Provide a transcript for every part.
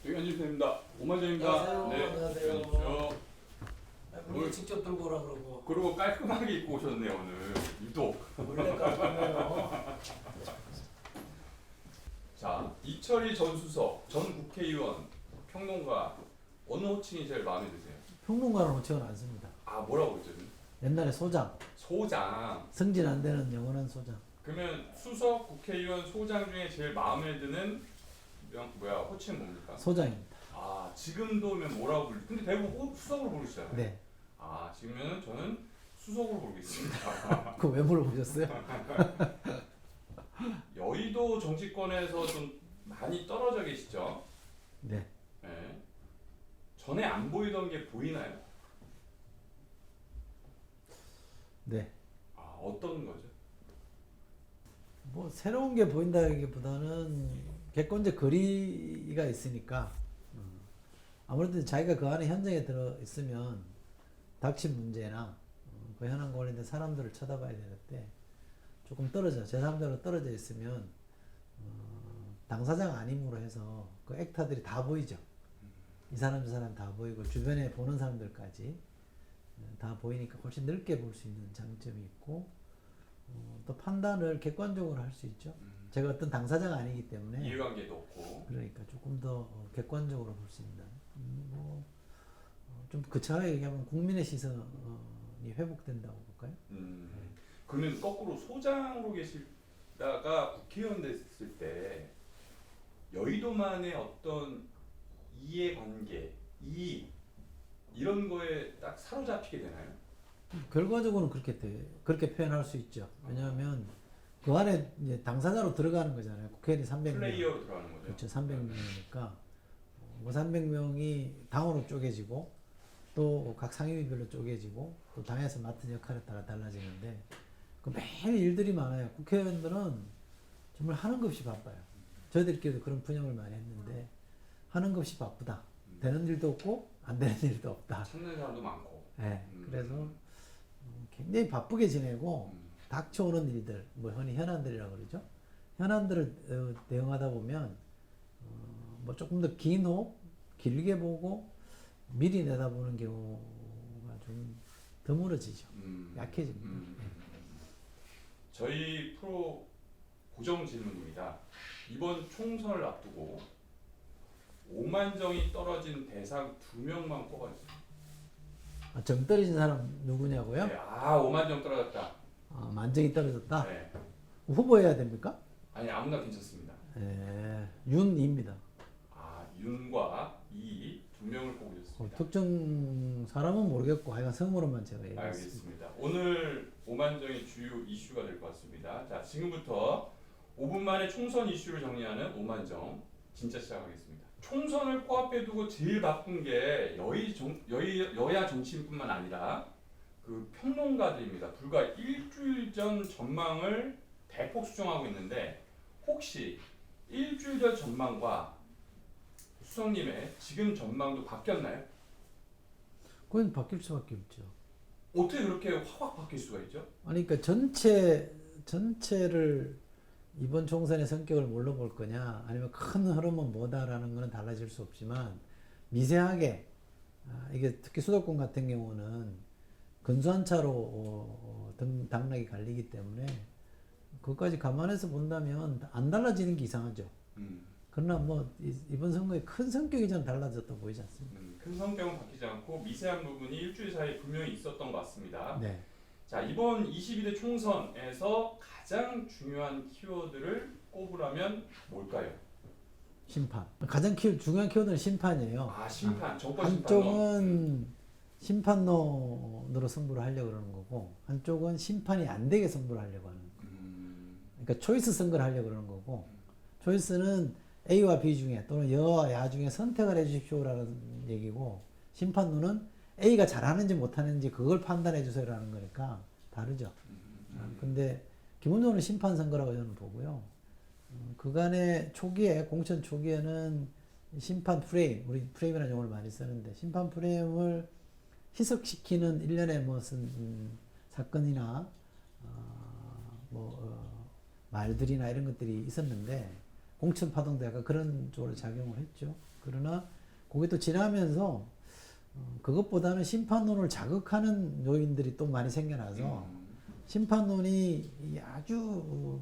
연진입니다. 오만정입니다. 안녕하세요. 네, 안녕하세요. 안녕하세요. 오늘 직접 들고 오라 그러고 그리고 깔끔하게 입고 오셨네요 오늘. 유독. 원래 깔끔해요. 자, 이철희 전 수석, 전 국회의원, 평론가 어느 호칭이 제일 마음에 드세요? 평론가는 호칭은 안 씁니다. 아, 뭐라고 했죠? 옛날에 소장, 소장. 승진 안 되는 영원한 소장. 그러면 수석, 국회의원, 소장 중에 제일 마음에 드는 호칭 뭡니까? 소장입니다. 아, 지금도면 뭐라고 부르지? 근데 대부분 수석으로 부르시잖아요. 네. 아, 지금은 저는 수석으로 부르겠습니다. 그 왜 물어보셨어요? 여의도 정치권에서 좀 많이 떨어져 계시죠? 네. 네. 전에 안 보이던 게 보이나요? 네. 아, 어떤 거죠? 뭐 새로운 게 보인다기보다는 객관적 거리가 있으니까 아무래도 자기가 그 안에 현장에 들어 있으면 닥친 문제나 그 현안과 관련된 사람들을 쳐다봐야 되는데 조금 떨어져 제3자로 떨어져 있으면 당사자가 아님으로 해서 그 액터들이 다 보이죠. 이 사람 저 사람 다 보이고 주변에 보는 사람들까지 다 보이니까 훨씬 넓게 볼 수 있는 장점이 있고 또 판단을 객관적으로 할 수 있죠. 제가 어떤 당사자가 아니기 때문에 이해관계도 없고. 그러니까 조금 더 객관적으로 볼 수 있는 좀 거창하게 얘기하면 국민의 시선이 회복된다고 볼까요? 그러면 거꾸로 소장으로 계시다가 국회의원 됐을 때 여의도만의 어떤 이해관계, 이익 이런 거에 딱 사로잡히게 되나요? 결과적으로는 그렇게 표현할 수 있죠. 왜냐하면 그 안에 이제 당사자로 들어가는 거잖아요. 국회의원이 300명. 플레이어로 들어가는 거죠. 그렇죠. 300명이니까 뭐 300명이 당으로 쪼개지고 또 각 상임위별로 쪼개지고 또 당에서 맡은 역할에 따라 달라지는데 그 매일 일들이 많아요. 국회의원들은 정말 하는 것 없이 바빠요. 저희들끼리도 그런 분양을 많이 했는데 하는 것 없이 바쁘다. 되는 일도 없고 안 되는 일도 없다. 찾는 사람도 많고. 네, 그래서 굉장히 바쁘게 지내고 닥쳐오는 일들, 뭐 흔히 현안들이라고 그러죠. 현안들을 대응하다 보면 뭐 조금 더 긴 호흡, 길게 보고 미리 내다보는 경우가 좀 드물어지죠. 약해집니다. 저희 프로 고정 질문입니다. 이번 총선을 앞두고 오만정이 떨어진 대상 2명만 뽑아주세요. 정 떨어진 사람 누구냐고요? 네, 아, 오만정 떨어졌다. 만정이 떨어졌다? 네. 후보해야 됩니까? 아니, 아무나 괜찮습니다. 윤입니다. 아, 윤과 이 두 명을 뽑으셨습니다. 특정 사람은 모르겠고 하여간 성으로만 제가 얘기했습니다. 알겠습니다. 오늘 오만정의 주요 이슈가 될 것 같습니다. 자, 지금부터 5분 만에 총선 이슈를 정리하는 오만정 진짜 시작하겠습니다. 총선을 코앞에 두고 제일 바쁜 게 여야 정치인뿐만 아니라 그 평론가들입니다. 불과 일주일 전 전망을 대폭 수정하고 있는데 혹시 일주일 전 전망과 수석님의 지금 전망도 바뀌었나요? 그건 바뀔 수밖에 없죠. 어떻게 그렇게 확 바뀔 수가 있죠? 아니, 그러니까 전체를 이번 총선의 성격을 뭘로 볼 거냐, 아니면 큰 흐름은 뭐다라는 거는 달라질 수 없지만 미세하게 이게 특히 수도권 같은 경우는 근소한 차로 당락이 갈리기 때문에 그것까지 감안해서 본다면 안 달라지는 게 이상하죠. 그러나 뭐 이번 선거에 큰 성격이 좀 달라졌다 보이지 않습니다. 큰 성격은 바뀌지 않고 미세한 부분이 일주일 사이에 분명히 있었던 것 같습니다. 네. 자, 이번 22대 총선에서 가장 중요한 키워드를 꼽으라면 뭘까요? 심판. 가장 중요한 키워드는 심판이에요. 아, 심판. 정권 한쪽은 심판론으로 승부를 하려고 그러는 거고, 한쪽은 심판이 안 되게 승부를 하려고 하는 거예요. 그러니까 초이스 선거를 하려고 그러는 거고, 초이스는 A와 B 중에 또는 여와 야 중에 선택을 해주십시오라는 얘기고, 심판론은 A가 잘하는지 못하는지 그걸 판단해 주세요라는 거니까 다르죠. 근데 기본적으로 심판 선거라고 저는 보고요. 그간의 초기에 공천 초기에는 심판 프레임, 우리 프레임이라는 용어를 많이 쓰는데 심판 프레임을 희석시키는 일련의 무슨 사건이나 말들이나 이런 것들이 있었는데 공천 파동도 약간 그런 쪽으로 작용을 했죠. 그러나 그게 또 지나면서 그것보다는 심판론을 자극하는 요인들이 또 많이 생겨나서 심판론이 이 아주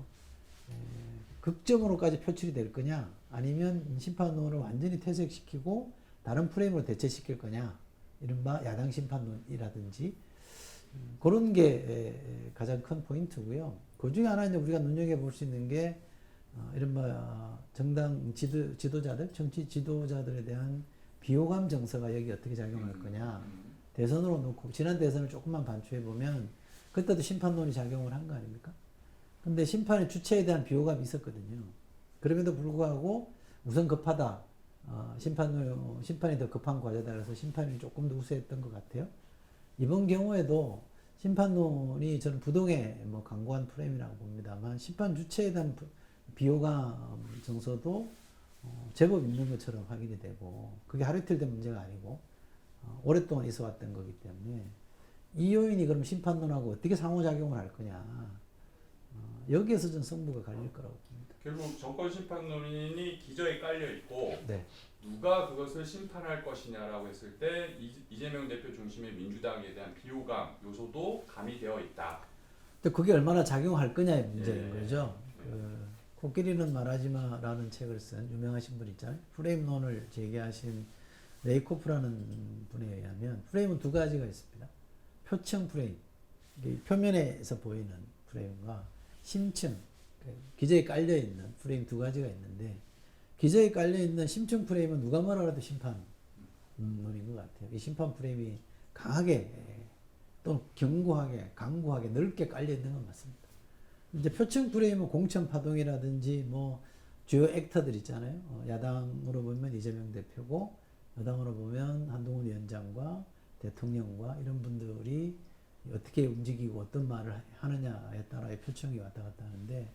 극점으로까지 표출이 될 거냐 아니면 심판론을 완전히 퇴색시키고 다른 프레임으로 대체시킬 거냐 이른바 야당 심판론이라든지 그런 게 가장 큰 포인트고요. 그 중에 하나 이제 우리가 눈여겨볼 수 있는 게 이른바 정당 지도자들, 정치 지도자들에 대한 비호감 정서가 여기 어떻게 작용할 거냐. 대선으로 놓고 지난 대선을 조금만 반추해 보면 그때도 심판론이 작용을 한 거 아닙니까? 근데 심판의 주체에 대한 비호감이 있었거든요. 그럼에도 불구하고 우선 급하다. 심판이 더 급한 과제다. 그래서 심판이 조금 더 우세했던 것 같아요. 이번 경우에도 심판론이 저는 부동의 뭐 강고한 프레임이라고 봅니다만 심판 주체에 대한 비호감 정서도 제법 있는 것처럼 확인이 되고 그게 하루 이틀 된 문제가 아니고 오랫동안 있어 왔던 거기 때문에 이 요인이 그럼 심판론하고 어떻게 상호작용을 할 거냐 여기에서 좀 승부가 갈릴 거라고 봅니다. 결국 정권 심판론이 기저에 깔려 있고 네. 누가 그것을 심판할 것이냐라고 했을 때 이재명 대표 중심의 민주당에 대한 비호감 요소도 가미되어 있다. 근데 그게 얼마나 작용할 거냐의 문제인 예. 거죠. 코끼리는 말하지 마라는 책을 쓴 유명하신 분 있잖아요. 프레임론을 제기하신 레이코프라는 분에 의하면 프레임은 두 가지가 있습니다. 표층 프레임, 이게 표면에서 보이는 프레임과 심층, 기저에 깔려 있는 프레임 두 가지가 있는데 기저에 깔려 있는 심층 프레임은 누가 뭐라 해도 심판론인 것 같아요. 이 심판 프레임이 강하게 또는 견고하게, 강고하게 넓게 깔려 있는 건 맞습니다. 이제 표층 프레임은 공천 파동이라든지 뭐 주요 액터들 있잖아요. 야당으로 보면 이재명 대표고 여당으로 보면 한동훈 위원장과 대통령과 이런 분들이 어떻게 움직이고 어떤 말을 하느냐에 따라 표층이 왔다 갔다 하는데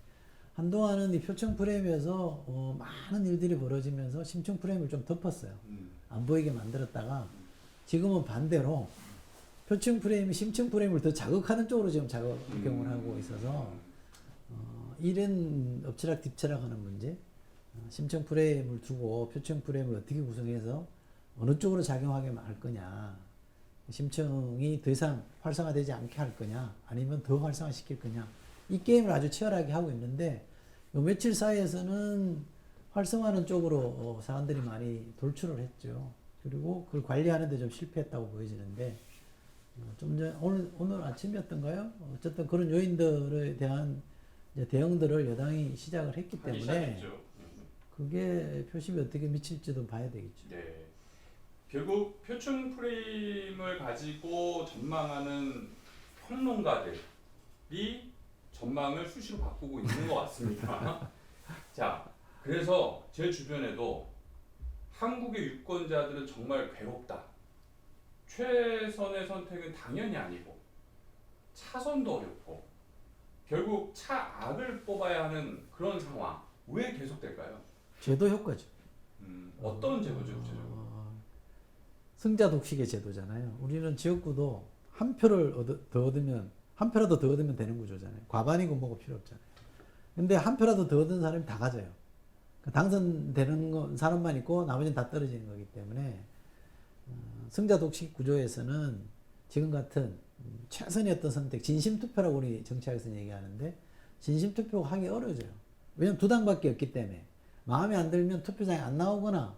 한동안은 이 표층 프레임에서 많은 일들이 벌어지면서 심층 프레임을 좀 덮었어요. 안 보이게 만들었다가 지금은 반대로 표층 프레임이 심층 프레임을 더 자극하는 쪽으로 지금 작용을 하고 있어서 이런 엎치락 뒤치락 하는 문제 심층 프레임을 두고 표층 프레임을 어떻게 구성해서 어느 쪽으로 작용하게 할 거냐 심층이 더 이상 활성화되지 않게 할 거냐 아니면 더 활성화시킬 거냐 이 게임을 아주 치열하게 하고 있는데 요 며칠 사이에서는 활성화하는 쪽으로 사람들이 많이 돌출을 했죠. 그리고 그걸 관리하는 데 좀 실패했다고 보여지는데 좀 전 오늘 아침이었던가요? 어쨌든 그런 요인들에 대한 이제 대응들을 여당이 시작을 했기 때문에 시작했죠. 그게 표심이 어떻게 미칠지도 봐야 되겠죠. 네. 결국 표층 프레임을 가지고 전망하는 평론가들이 전망을 수시로 바꾸고 있는 것 같습니다. 자, 그래서 제 주변에도 한국의 유권자들은 정말 괴롭다. 최선의 선택은 당연히 아니고 차선도 어렵고 결국 차악을 뽑아야 하는 그런 상황. 왜 계속될까요? 제도 효과죠. 어떤 제도죠, 구체적으로? 승자 독식의 제도잖아요. 우리는 지역구도 한 표를 더 얻으면 한 표라도 더 얻으면 되는 구조잖아요. 과반이고 뭐고 필요 없잖아요. 근데 한 표라도 더 얻은 사람이 다 가져요. 당선되는 사람만 있고 나머지는 다 떨어지는 거기 때문에 승자 독식 구조에서는 지금 같은 최선의 어떤 선택, 진심투표라고 우리 정치학에서는 얘기하는데 진심투표가 하기 어려워져요. 왜냐면 두 당밖에 없기 때문에 마음에 안 들면 투표장에 안 나오거나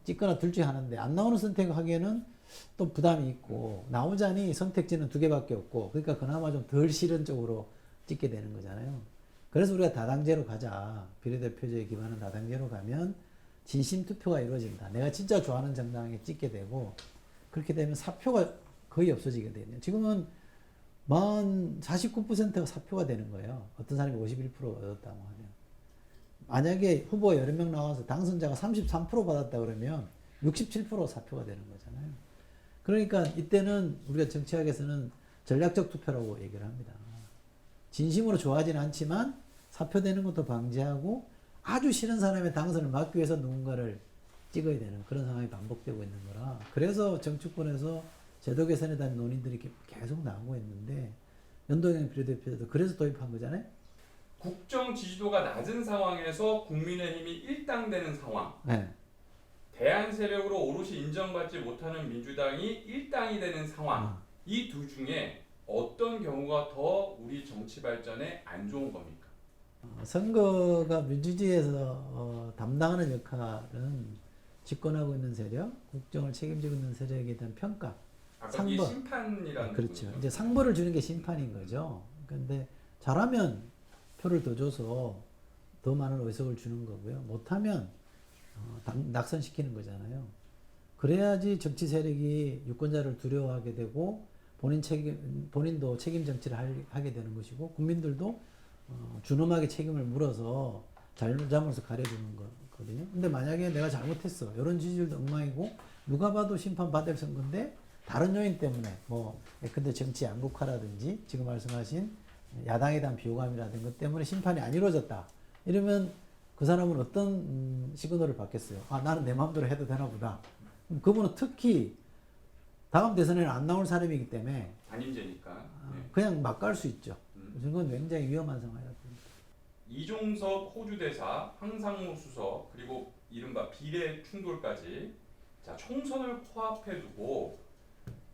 찍거나 둘 중에 하나인데 안 나오는 선택을 하기에는 또 부담이 있고 나오자니 선택지는 두 개밖에 없고 그러니까 그나마 좀 덜 싫은 쪽으로 찍게 되는 거잖아요. 그래서 우리가 다당제로 가자. 비례대표제에 기반한 다당제로 가면 진심투표가 이루어진다. 내가 진짜 좋아하는 정당에 찍게 되고 그렇게 되면 사표가 거의 없어지게 되거든요. 지금은 49%가 사표가 되는 거예요. 어떤 사람이 51% 얻었다고 하면. 만약에 후보가 여러 명 나와서 당선자가 33% 받았다 그러면 67% 사표가 되는 거잖아요. 그러니까 이때는 우리가 정치학에서는 전략적 투표라고 얘기를 합니다. 진심으로 좋아하지는 않지만 사표되는 것도 방지하고 아주 싫은 사람의 당선을 막기 위해서 누군가를 찍어야 되는 그런 상황이 반복되고 있는 거라. 그래서 정치권에서 제도 개선에 대한 논의들이 계속 나오고 있는데 연동형 비례대표제도 그래서 도입한 거잖아요. 국정 지지도가 낮은 상황에서 국민의힘이 일당되는 상황, 네. 대안 세력으로 오롯이 인정받지 못하는 민주당이 일당이 되는 상황, 이 두 중에 어떤 경우가 더 우리 정치 발전에 안 좋은 겁니까? 선거가 민주주의에서 담당하는 역할은 집권하고 있는 세력, 국정을 책임지고 있는 세력에 대한 평가, 아까 이게 상벌. 심판이라는 그렇죠. 부분이죠. 이제 상벌을 주는 게 심판인 거죠. 근데 잘하면 표를 더 줘서 더 많은 의석을 주는 거고요. 못하면 낙선시키는 거잖아요. 그래야지 정치 세력이 유권자를 두려워하게 되고 본인도 책임 정치를 하게 되는 것이고 국민들도 준엄하게 책임을 물어서 잘못을 가려주는 거거든요. 근데 만약에 내가 잘못했어. 이런 지지율도 엉망이고 누가 봐도 심판받을 선거인데 다른 요인 때문에 근데 정치 양극화라든지 지금 말씀하신 야당에 대한 비호감이라든가 것 때문에 심판이 안 이루어졌다. 이러면 그 사람은 어떤 시그널을 받겠어요? 아, 나는 내 마음대로 해도 되나 보다. 그분은 특히 다음 대선에는 안 나올 사람이기 때문에 단임제니까. 네. 그냥 막 갈 수 있죠. 그건 굉장히 위험한 상황이라고 봅니다. 이종섭 호주 대사, 황상무 수석, 그리고 이른바 비례 충돌까지 자 총선을 코앞에 두고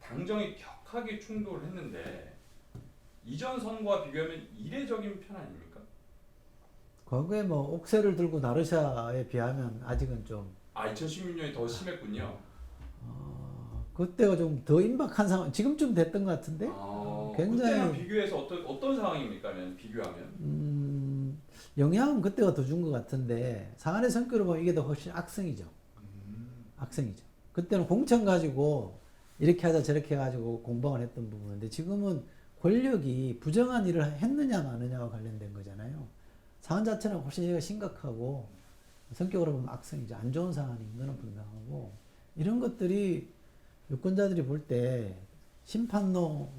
당정이 격하게 충돌을 했는데 이전 선거와 비교하면 이례적인 편 아닙니까? 과거에 옥새를 들고 나르샤에 비하면 아직은 좀 2016년이 더 심했군요. 그때가 좀 더 임박한 상황, 지금쯤 됐던 것 같은데 굉장히 그때랑 비교해서 어떤 상황입니까? 비교하면 영향은 그때가 더 준 것 같은데 상한의 성격으로 보면 이게 더 훨씬 악성이죠. 악성이죠. 그때는 공천 가지고 이렇게 하자 저렇게 해가지고 공방을 했던 부분인데 지금은 권력이 부정한 일을 했느냐 마느냐와 관련된 거잖아요. 상황 자체는 훨씬 얘가 심각하고 성격으로 보면 악성이죠. 안 좋은 상황인 거는 분명하고 이런 것들이 유권자들이 볼 때 심판하고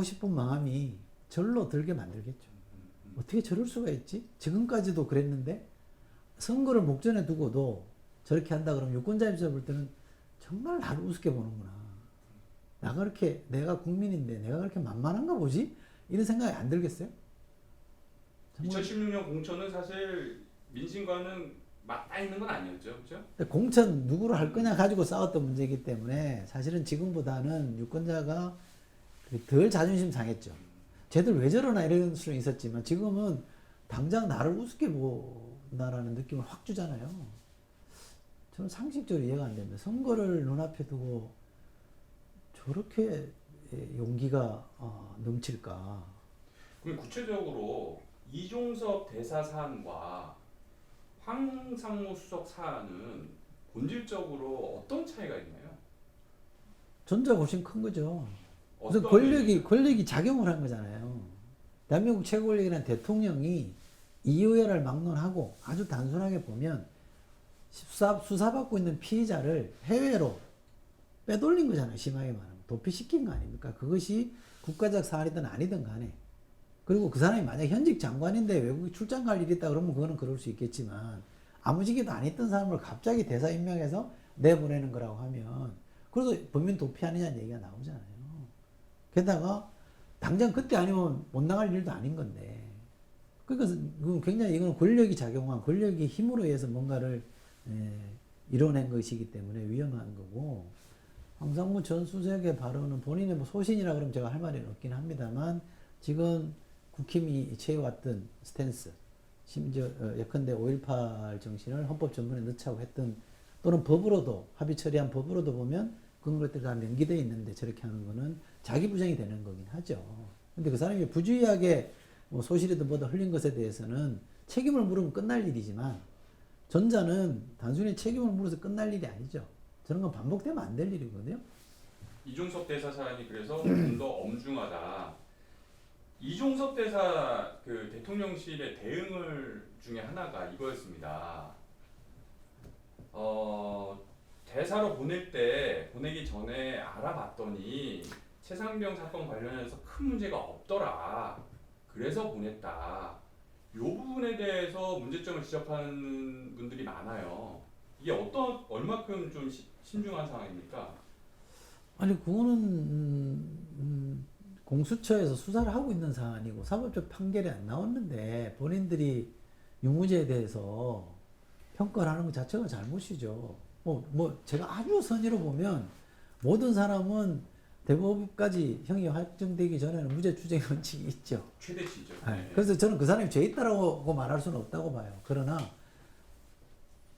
싶은 마음이 절로 들게 만들겠죠. 어떻게 저럴 수가 있지? 지금까지도 그랬는데 선거를 목전에 두고도 저렇게 한다 그러면 유권자 입장에서 볼 때는 정말 나를 우습게 보는구나. 내가 국민인데 내가 그렇게 만만한가 보지? 이런 생각이 안 들겠어요? 2016년 공천은 사실 민심과는 맞닿아 있는 건 아니었죠, 그렇죠? 공천 누구로 할 거냐 가지고 싸웠던 문제이기 때문에 사실은 지금보다는 유권자가 덜 자존심 상했죠. 쟤들 왜 저러나 이런 수는 있었지만 지금은 당장 나를 우습게 본다라는 느낌을 확 주잖아요. 저는 상식적으로 이해가 안 됩니다. 선거를 눈앞에 두고 저렇게 용기가 넘칠까? 그럼 구체적으로 이종섭 대사 사안과 황상무 수석 사안은 본질적으로 어떤 차이가 있나요? 전자가 훨씬 큰 거죠. 그래서 어떤 권력이 작용을 한 거잖아요. 대한민국 최고 권력이라는 대통령이 이의회를 막론하고 아주 단순하게 보면 수사받고 있는 피의자를 해외로 빼돌린 거잖아요. 심하게 말하면. 도피시킨 거 아닙니까? 그것이 국가적 사안이든 아니든 간에. 그리고 그 사람이 만약 현직 장관인데 외국에 출장 갈 일이 있다 그러면 그거는 그럴 수 있겠지만 아무지게도 안 했던 사람을 갑자기 대사 임명해서 내보내는 거라고 하면 그래서 범인 도피하느냐는 얘기가 나오잖아요. 게다가 당장 그때 아니면 못 나갈 일도 아닌 건데 그러니까 굉장히 이건 권력이 작용한 권력의 힘으로 해서 뭔가를 이뤄낸 것이기 때문에 위험한 거고 황상무 전 수석의 발언은 본인의 소신이라 그러면 제가 할 말이 없긴 합니다만 지금 국힘이 취해왔던 스탠스 심지어 예컨대 5.18 정신을 헌법 전문에 넣자고 했던 또는 법으로도 합의 처리한 법으로도 보면 그런 것들이 다 명기되어 있는데 저렇게 하는 거는 자기 부정이 되는 거긴 하죠. 근데 그 사람이 부주의하게 소실이든 뭐든 흘린 것에 대해서는 책임을 물으면 끝날 일이지만 전자는 단순히 책임을 물어서 끝날 일이 아니죠. 저런 건 반복되면 안 될 일이거든요. 이종섭 대사 사안이 그래서 좀 더 엄중하다. 이종섭 대사 그 대통령실의 대응을 중에 하나가 이거였습니다. 대사로 보내기 전에 알아봤더니 최상병 사건 관련해서 큰 문제가 없더라. 그래서 보냈다. 이 부분에 대해서 문제점을 지적하는 분들이 많아요. 이게 얼마큼 좀 신중한 상황입니까? 아니 그거는 공수처에서 수사를 하고 있는 사안이고 사법적 판결이 안 나왔는데 본인들이 유무죄에 대해서 평가를 하는 것 자체가 잘못이죠. 뭐 제가 아주 선의로 보면 모든 사람은 대법까지 형이 확정되기 전에는 무죄 추정 원칙이 있죠. 최대치죠. 네. 그래서 저는 그 사람이 죄 있다라고 말할 수는 없다고 봐요. 그러나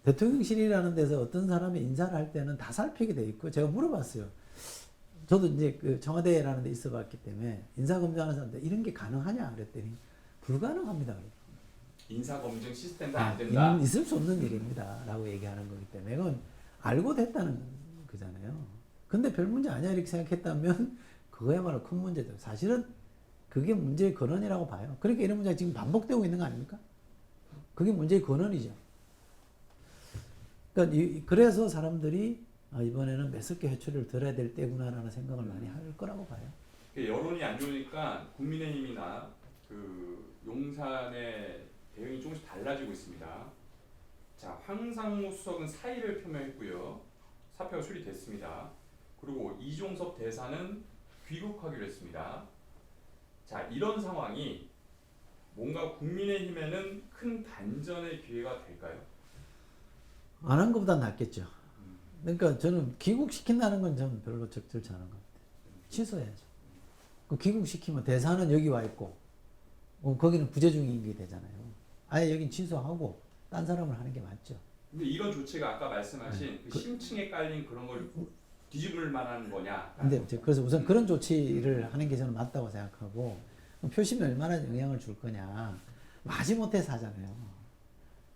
대통령실이라는 데서 어떤 사람이 인사를 할 때는 다 살피게 돼 있고 제가 물어봤어요. 저도 이제 그 청와대라는 데 있어봤기 때문에 인사검증하는 사람들 이런 게 가능하냐 그랬더니 불가능합니다. 인사검증 시스템도 안 된다. 있을 수 없는 일입니다라고 얘기하는 거기 때문에 그건 알고 됐다는 거잖아요. 근데 별 문제 아니야 이렇게 생각했다면 그거야말로 큰 문제죠. 사실은 그게 문제의 근원이라고 봐요. 그러니까 이런 문제가 지금 반복되고 있는 거 아닙니까? 그게 문제의 근원이죠. 그러니까 그래서 사람들이 이번에는 매섭게 회초리를 들어야 될 때구나라는 생각을 많이 할 거라고 봐요. 여론이 안 좋으니까 국민의힘이나 그 용산의 대응이 조금씩 달라지고 있습니다. 자, 황상무 수석은 사의를 표명했고요. 사표가 수리됐습니다. 그리고 이종섭 대사는 귀국하기로 했습니다. 자, 이런 상황이 뭔가 국민의힘에는 큰 반전의 기회가 될까요? 안 한 것보다 낫겠죠. 그러니까 저는 귀국시킨다는 건 저는 별로 적절치 않은 것 같아요. 취소해야죠. 그 귀국시키면 대사는 여기 와 있고 거기는 부재중 게 되잖아요. 아예 여긴 취소하고 딴 사람을 하는 게 맞죠. 근데 이런 조치가 아까 말씀하신 그 심층에 깔린 그런 걸 뒤집을 만한 거냐? 근데 그래서 우선 그런 조치를 하는 게 저는 맞다고 생각하고 표심에 얼마나 영향을 줄 거냐. 마지못해서 하잖아요.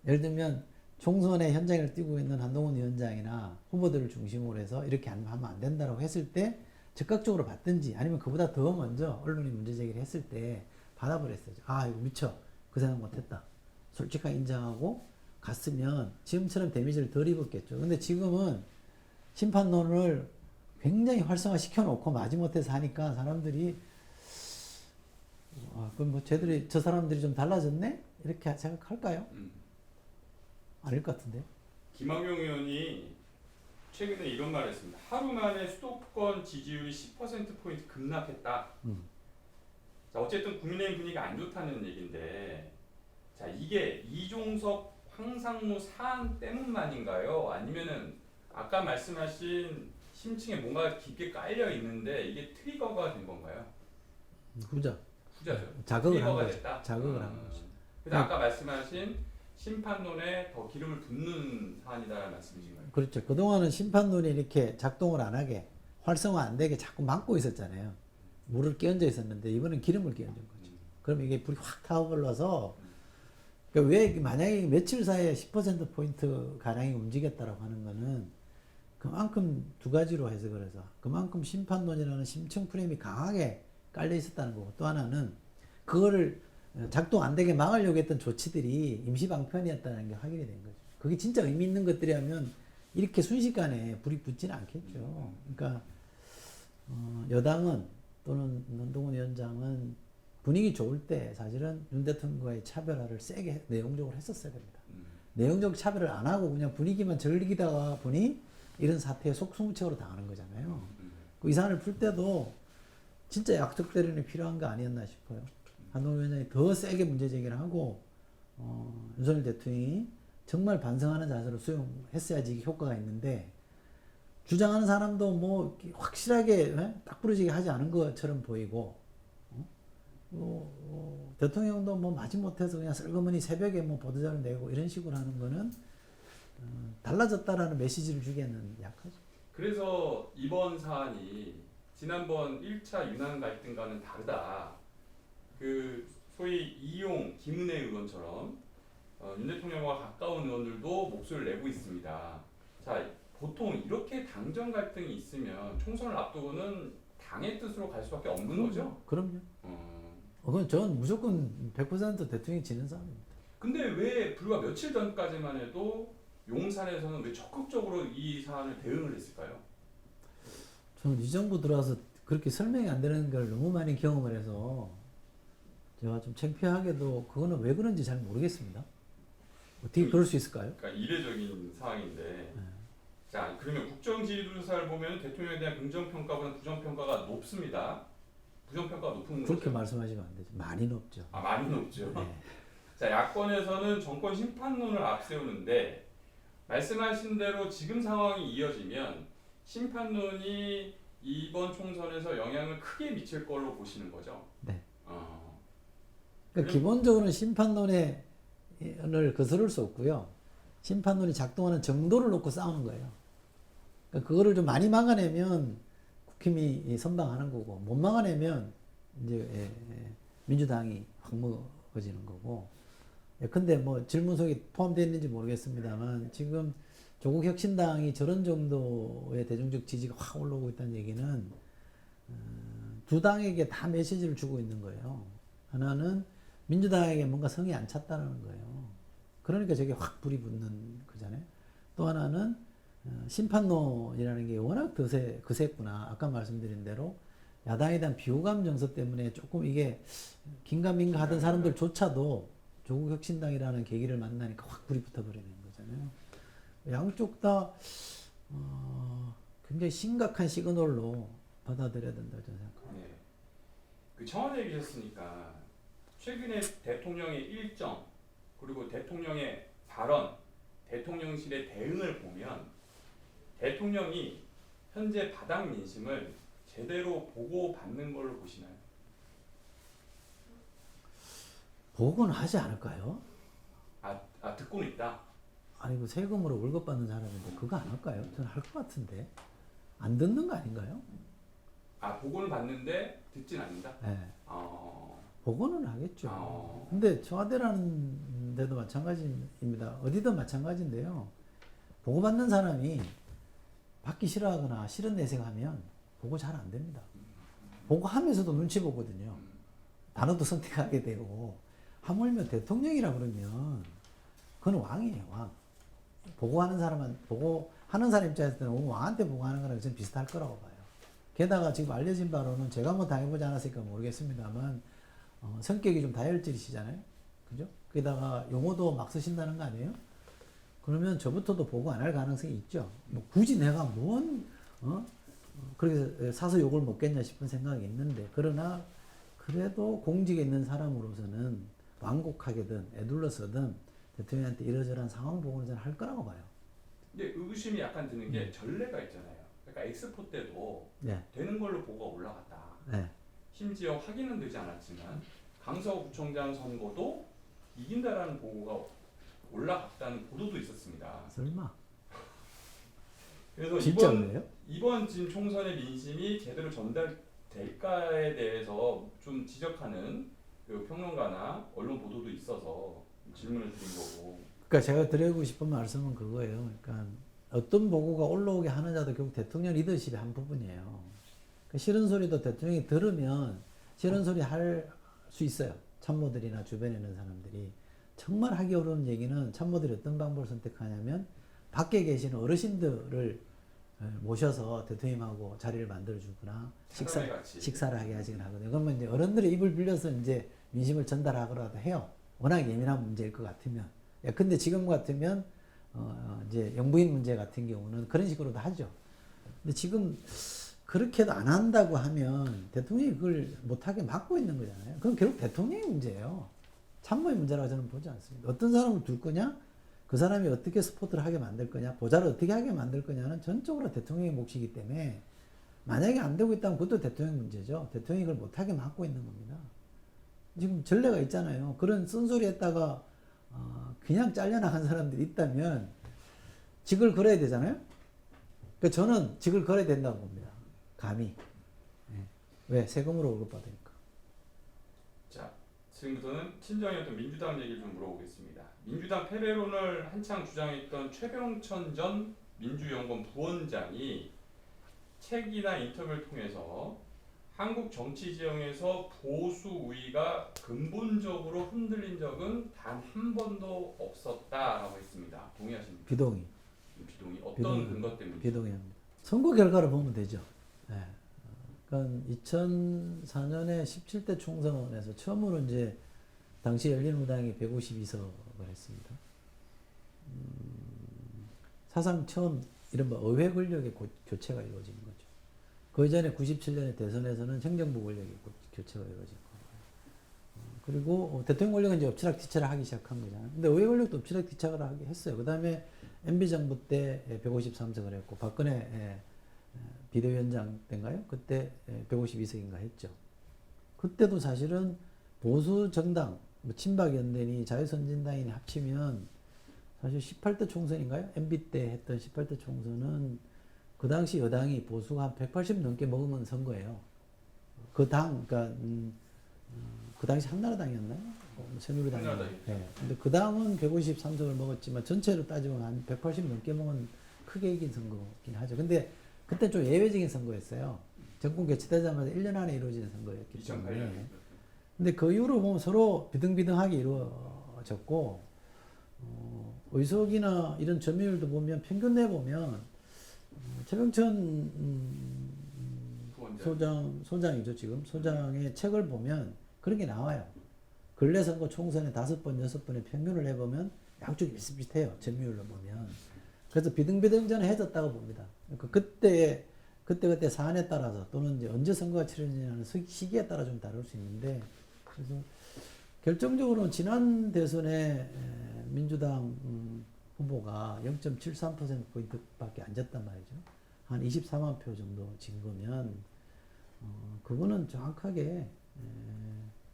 예를 들면 총선의 현장을 뛰고 있는 한동훈 위원장이나 후보들을 중심으로 해서 이렇게 하면 안 된다고 했을 때 적극적으로 받든지 아니면 그보다 더 먼저 언론이 문제 제기를 했을 때 받아버렸어요. 아 이거 미쳐 그 생각 못했다. 솔직하게 인정하고 갔으면 지금처럼 데미지를 덜 입었겠죠. 근데 지금은 심판론을 굉장히 활성화 시켜놓고 마지못해서 하니까 사람들이 그럼 뭐 쟤들이 저 사람들이 좀 달라졌네 이렇게 생각할까요? 아닐 것 같은데. 김학용 의원이 최근에 이런 말을 했습니다. 하루 만에 수도권 지지율이 10%포인트 급락했다. 자, 어쨌든 국민의힘 분위기가 안 좋다는 얘기인데 자, 이게 이종섭, 황상무 사안 때문만인가요? 아니면은 아까 말씀하신 심층에 뭔가 깊게 깔려 있는데 이게 트리거가 된 건가요? 후자죠. 자극을 한 거죠. 거죠. 자극을 한 거죠. 그래서 아까 말씀하신 심판론에 더 기름을 붓는 사안이다라는 말씀이신가요? 그렇죠. 그동안은 심판론이 이렇게 작동을 안 하게 활성화 안 되게 자꾸 막고 있었잖아요. 물을 끼얹어 있었는데 이번엔 기름을 끼얹은 거죠. 그럼 이게 불이 확 타올라서 그러니까 왜 만약에 며칠 사이에 10%포인트 가량이 움직였다라고 하는 거는 그만큼 두 가지로 해석을 해서 그만큼 심판론이라는 심층 프레임이 강하게 깔려 있었다는 거고 또 하나는 그거를 작동 안 되게 막으려고 했던 조치들이 임시 방편이었다는 게 확인이 된 거죠. 그게 진짜 의미 있는 것들이라면 이렇게 순식간에 불이 붙지는 않겠죠. 그러니까 여당은 또는 한동훈 위원장은 분위기 좋을 때 사실은 윤 대통령과의 차별화를 세게 내용적으로 했었어야 됩니다. 내용적 차별을 안 하고 그냥 분위기만 즐기다가 보니 이런 사태에 속수무책으로 당하는 거잖아요. 이 사안을 풀 때도 진짜 약속 대련이 필요한 거 아니었나 싶어요. 한동훈 위원장이 더 세게 문제 제기를 하고 윤석열 대통령이 정말 반성하는 자세로 수용했어야지 이게 효과가 있는데 주장하는 사람도 뭐 확실하게 딱 부러지게 하지 않은 것처럼 보이고 대통령도 뭐 마지못해서 그냥 슬그머니 새벽에 뭐 보도자료 내고 이런 식으로 하는 거는 달라졌다라는 메시지를 주기에는 약하죠. 그래서 이번 사안이 지난번 1차 유난 갈등과는 다르다. 그 소위 이용 김은혜 의원처럼 윤 대통령과 가까운 의원들도 목소리를 내고 있습니다. 자, 보통 이렇게 당정 갈등이 있으면 총선을 앞두고는 당의 뜻으로 갈 수밖에 없는 거죠? 그럼요. 그건 전 무조건 100% 대통령이 지는 싸움입니다. 근데 왜 불과 며칠 전까지만 해도 용산에서는 왜 적극적으로 이 사안을 대응을 했을까요? 저는 이 정부 들어와서 그렇게 설명이 안 되는 걸 너무 많이 경험을 해서 제가 좀 창피하게도 그거는 왜 그런지 잘 모르겠습니다. 어떻게 그럴 수 있을까요? 그러니까 이례적인 상황인데 자, 그러면 국정 지지도 조사를 보면 대통령에 대한 긍정 평가보다 부정 평가가 높습니다. 부정평가가 높은 그렇게 거죠. 말씀하시면 안 되죠. 많이 높죠. 아, 많이 높죠. 네. 자, 야권에서는 정권 심판론을 앞세우는데 말씀하신 대로 지금 상황이 이어지면 심판론이 이번 총선에서 영향을 크게 미칠 걸로 보시는 거죠. 네. 그럼- 그러니까 기본적으로는 심판론을 거스를 수 없고요. 심판론이 작동하는 정도를 놓고 싸우는 거예요. 그러니까 그거를 좀 많이 막아내면 국힘이 선방하는 거고 못 막아내면 이제 민주당이 확 먹어지는 거고. 근데 뭐 질문 속에 포함되어 있는지 모르겠습니다만 지금 조국 혁신당이 저런 정도의 대중적 지지가 확 올라오고 있다는 얘기는 두 당에게 다 메시지를 주고 있는 거예요. 하나는 민주당에게 뭔가 성이 안 찼다는 거예요. 그러니까 저게 확 불이 붙는 거잖아요. 또 하나는 심판론이라는 게 워낙 거셌구나. 아까 말씀드린 대로 야당에 대한 비호감 정서 때문에 조금 이게 긴가민가 하던 사람들조차도 조국 혁신당이라는 계기를 만나니까 확 불이 붙어버리는 거잖아요. 양쪽 다 굉장히 심각한 시그널로 받아들여야 된다 저는 생각합니다. 네. 그 청와대에 계셨으니까 최근에 대통령의 일정 그리고 대통령의 발언, 대통령실의 대응을 보면 대통령이 현재 바닥 민심을 제대로 보고받는 걸로 보시나요? 보고는 하지 않을까요? 듣고는 있다. 아니 그 세금으로 월급 받는 사람인데 그거 안 할까요? 저는 할 것 같은데 안 듣는 거 아닌가요? 보고는 받는데 듣진 않는다. 네. 보고는 하겠죠. 근데 청와대라는 데도 마찬가지입니다. 어디든 마찬가지인데요. 보고받는 사람이 받기 싫어하거나 싫은 내색하면 보고 잘 안 됩니다. 보고하면서도 눈치 보거든요. 단어도 선택하게 되고 하물며 대통령이라 그러면 그건 왕이에요, 왕. 보고하는 사람 입장에서는 왕한테 보고하는 거랑 좀 비슷할 거라고 봐요. 게다가 지금 알려진 바로는 제가 뭐 당해보지 않았으니까 모르겠습니다만 성격이 좀 다혈질이시잖아요. 그죠? 게다가 용어도 막 쓰신다는 거 아니에요? 그러면 저부터도 보고 안 할 가능성이 있죠. 뭐 굳이 내가 그렇게 사서 욕을 먹겠냐 싶은 생각이 있는데 그러나 그래도 공직에 있는 사람으로서는 완곡하게든 애둘러서든 대통령한테 이러저러한 상황 보고는 저는 할 거라고 봐요. 근데 의구심이 약간 드는 게 전례가 있잖아요. 그러니까 엑스포 때도 네. 되는 걸로 보고가 올라갔다. 네. 심지어 확인은 되지 않았지만 강서구청장 선거도 이긴다라는 보고가 올라갔다는 보도도 있었습니다. 설마. 그래서 진짜 그래요? 이번 지금 총선의 민심이 제대로 전달될까에 대해서 좀 지적하는 그 평론가나 언론 보도도 있어서 질문을 드린 거고. 그러니까 제가 드리고 싶은 말씀은 그거예요. 그러니까 어떤 보고가 올라오게 하느냐도 결국 대통령 리더십의 한 부분이에요. 그 싫은 소리도 대통령이 들으면 싫은 소리 할 수 있어요. 참모들이나 주변에 있는 사람들이. 정말 하기 어려운 얘기는 참모들이 어떤 방법을 선택하냐면 밖에 계시는 어르신들을 모셔서 대통령하고 자리를 만들어주거나 식사를 하게 하시거나 하거든요. 그러면 이제 어른들의 입을 빌려서 이제 민심을 전달하거라도 해요. 워낙 예민한 문제일 것 같으면. 근데 지금 같으면 이제 영부인 문제 같은 경우는 그런 식으로도 하죠. 근데 지금 그렇게도 안 한다고 하면 대통령이 그걸 못하게 막고 있는 거잖아요. 그건 결국 대통령의 문제예요. 참모의 문제라고 저는 보지 않습니다. 어떤 사람을 둘 거냐? 그 사람이 어떻게 스포트를 하게 만들 거냐? 보좌를 어떻게 하게 만들 거냐는 전적으로 대통령의 몫이기 때문에 만약에 안 되고 있다면 그것도 대통령 문제죠. 대통령이 그걸 못하게 막고 있는 겁니다. 지금 전례가 있잖아요. 그런 쓴소리 했다가 그냥 잘려나간 사람들이 있다면 직을 걸어야 되잖아요. 그러니까 저는 직을 걸어야 된다고 봅니다. 감히. 왜? 세금으로 월급 받으니까. 자, 지금부터는 친정이었던 민주당 얘기를 좀 물어보겠습니다. 민주당 패배론을 한창 주장했던 최병천 전 민주연구원 부원장이 책이나 인터뷰를 통해서 한국 정치 지형에서 보수 우위가 근본적으로 흔들린 적은 단 한 번도 없었다라고 했습니다. 동의하십니까? 비동의. 비동의. 어떤 비동의. 근거 때문에? 비동의합니다. 선거 결과를 보면 되죠. 네. 그러니까 2004년에 17대 총선에서 처음으로 이제 당시 열린우당이 152석을 했습니다. 사상 처음 이른바 의회 권력의 교체가 이루어지는 거죠. 그 이전에 97년에 대선에서는 행정부 권력이 교체가 이루어졌고. 그리고 대통령 권력은 이제 엎치락뒤치락 하기 시작한 거잖아요. 근데 의회 권력도 엎치락뒤치락을 하게 했어요. 그 다음에 MB 정부 때 153석을 했고, 박근혜 비대위원장 때인가요? 그때 152석인가 했죠. 그때도 사실은 보수 정당, 뭐 친박연대니 자유선진당이 합치면 사실 18대 총선인가요? MB 때 했던 18대 총선은 그 당시 여당이 보수가 한 180 넘게 먹으면 선거예요. 그 당, 그러니까 그 당시 한나라당이었나요? 새누리당이. 한나라당이죠. 네. 근데 그 당은 153석을 먹었지만 전체로 따지면 한 180 넘게 먹은 크게 이긴 선거긴 하죠. 근데 그때 좀 예외적인 선거였어요. 정권 교체되자마자 1년 안에 이루어지는 선거였기 때문에. 2008년. 근데 그 이후로 보면 서로 비등비등하게 이루어졌고, 의석이나 이런 점유율도 보면 평균 내 보면 최병천 소장이죠 지금 소장의 책을 보면 그런 게 나와요. 근래 선거 총선에 5번, 6번의 평균을 해보면 양쪽이 비슷비슷해요. 점유율로 보면. 그래서 비등비등전은 해졌다고 봅니다. 그러니까 그때 사안에 따라서 또는 이제 언제 선거가 치러지냐는 시기에 따라 좀 다를 수 있는데, 그래서 결정적으로는 지난 대선에 민주당 후보가 0.73%포인트밖에 안 졌단 말이죠. 한 24만 표 정도 진 거면, 그거는 정확하게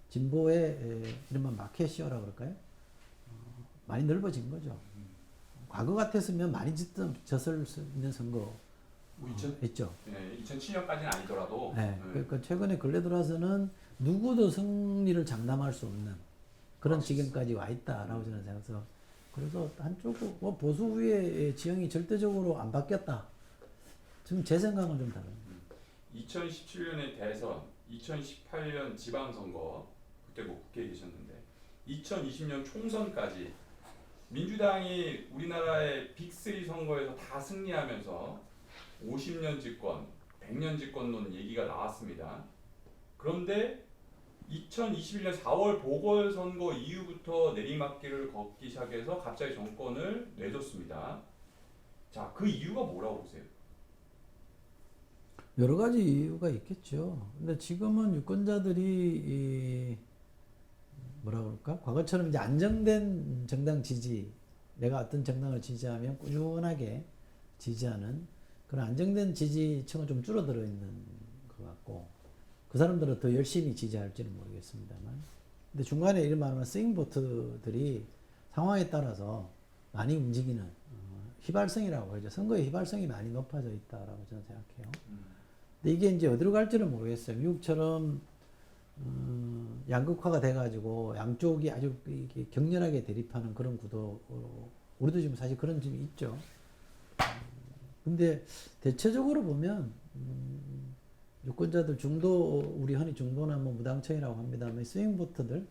진보의 이른바 마켓시어라 그럴까요? 많이 넓어진 거죠. 과거 같았으면 많이 졌을 수 있는 선거 있죠. 네, 2007년까지는 아니더라도. 네, 그러니까 최근에 근래 들어서는 누구도 승리를 장담할 수 없는 그런 지경까지 와 있다라고 저는 생각해서, 그래서 한쪽 뭐 보수 우위의 지형이 절대적으로 안 바뀌었다. 지금 제 생각은 좀 다릅니다. 2017년의 대선, 2018년 지방선거, 그때 뭐 국회에 계셨는데 2020년 총선까지 민주당이 우리나라의 빅3 선거에서 다 승리하면서 50년 집권, 100년 집권론 얘기가 나왔습니다. 그런데 2021년 4월 보궐선거 이후부터 내리막길을 걷기 시작해서 갑자기 정권을 내줬습니다. 자, 그 이유가 뭐라고 보세요? 여러 가지 이유가 있겠죠. 근데 지금은 유권자들이 뭐라 그럴까? 과거처럼 이제 안정된 정당 지지, 내가 어떤 정당을 지지하면 꾸준하게 지지하는 그런 안정된 지지층은 좀 줄어들어 있는 것 같고, 그 사람들은 더 열심히 지지할지는 모르겠습니다만, 근데 중간에 이런 말하면 스윙보트들이 상황에 따라서 많이 움직이는 휘발성이라고 하죠. 선거의 휘발성이 많이 높아져 있다라고 저는 생각해요. 근데 이게 이제 어디로 갈지는 모르겠어요. 미국처럼 양극화가 돼가지고 양쪽이 아주 이렇게 격렬하게 대립하는 그런 구도, 우리도 지금 사실 그런 점이 있죠. 근데 대체적으로 보면 유권자들 중도, 우리 흔히 중도나 뭐 무당층이라고 합니다만 스윙보트들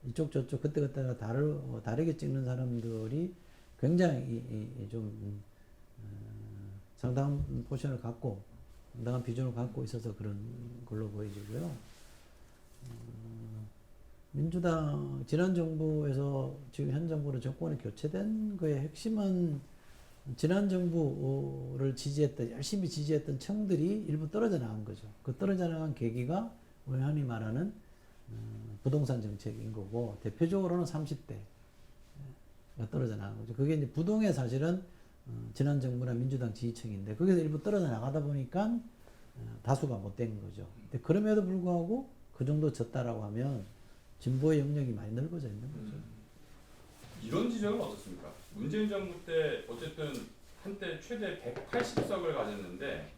이쪽 저쪽 그때그때 다르게 찍는 사람들이 굉장히 좀 상당한 포션을 갖고 상당한 비중을 갖고 있어서 그런 걸로 보여지고요. 민주당 지난 정부에서 지금 현 정부로 정권이 교체된 거의 핵심은 지난 정부를 지지했던, 열심히 지지했던 층들이 일부 떨어져 나간 거죠. 그 떨어져 나간 계기가 우리 흔히 말하는 부동산 정책인 거고, 대표적으로는 30대가 떨어져 나간 거죠. 그게 이제 부동의 사실은 지난 정부나 민주당 지지층인데, 거기서 일부 떨어져 나가다 보니까 다수가 못 된 거죠. 근데 그럼에도 불구하고 그 정도 졌다라고 하면 진보의 영역이 많이 넓어져 있는 거죠. 이런 지적은 어떻습니까? 문재인 정부 때 어쨌든 한때 최대 180석을 가졌는데